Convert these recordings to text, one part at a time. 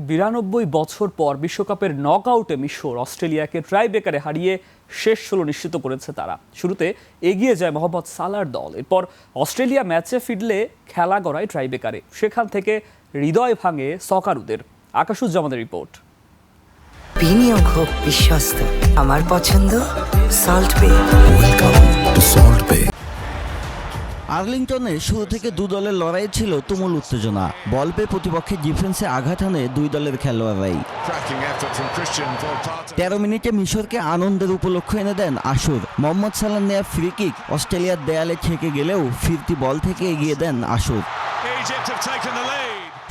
92 বছর পর বিশ্বকাপের নকআউটে মিশর অস্ট্রেলিয়াকে ট্রাইব্রেকারে হারিয়ে শেষ 16 নিশ্চিত করেছে তারা। শুরুতে এগিয়ে যায় মোহাম্মদ সালাহর দল, এরপর অস্ট্রেলিয়া ম্যাচে ফিরলে খেলা গড়ায় ট্রাইব্রেকারে। সেখান থেকে হৃদয় ভাঙে সকারুদের। আকাশুজ্জামানের রিপোর্ট। বিনিয়োগ হোক বিশ্বস্ত, আমার পছন্দ সল্ট বে। আর্লিংটনে শুরু থেকে দু দলের লড়াই ছিল তুমুল উত্তেজনা। বল পেয়ে প্রতিপক্ষের ডিফেন্সে আঘাত হানে দুই দলের খেলোয়াড়রাই। 13 মিনিটে মিশরকে আনন্দের উপলক্ষ এনে দেন আসুর। মোহাম্মদ সালাহ নেয়া ফ্রি কিক অস্ট্রেলিয়ার দেয়ালে ঠেকে গেলেও ফিরতি বল থেকে এগিয়ে দেন আসুর।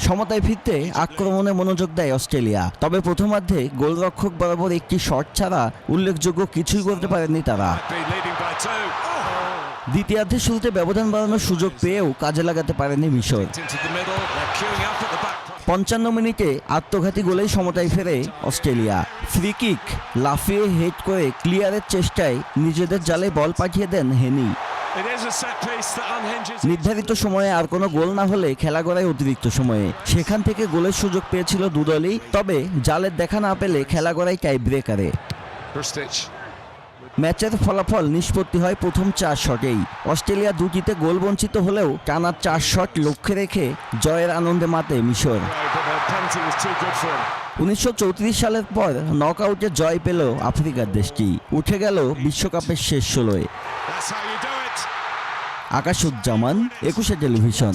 সমতায় ফিরতে আক্রমণে মনোযোগ দেয় অস্ট্রেলিয়া, তবে প্রথমার্ধে গোলরক্ষক বরাবর একটি শট ছাড়া উল্লেখযোগ্য কিছুই করতে পারেনি তারা। দ্বিতীয়ার্ধে শুরুতে ব্যবধান বাড়ানোর সুযোগ পেয়েও কাজে লাগাতে পারেনি মিশর। 55 মিনিটে আত্মঘাতী গোলেই সমতায় ফেরে অস্ট্রেলিয়া। ফ্রি কিক লাফিয়ে হেড করে ক্লিয়ারের চেষ্টায় নিজেদের জালে বল পাঠিয়ে দেন হেনি। নির্ধারিত সময়ে আর কোনো গোল না হলে খেলা গড়ায় অতিরিক্ত সময়ে। সেখান থেকে গোলের সুযোগ পেয়েছিল দুদলই, তবে জালের দেখা না পেলে খেলা গড়ায় টাই ব্রেকারে। ম্যাচের ফলাফল নিষ্পত্তি হয় প্রথম 4 শটেই। অস্ট্রেলিয়া দুটিতে গোল বঞ্চিত হলেও টানা 4 শট লক্ষ্যে রেখে জয়ের আনন্দে মাতে মিশর। 1934 সালের পর নকআউটে জয় পেল আফ্রিকার দেশটি, উঠে গেল বিশ্বকাপের শেষ 16-এ। আকাশুজ্জামান, 21 টেলিভিশন।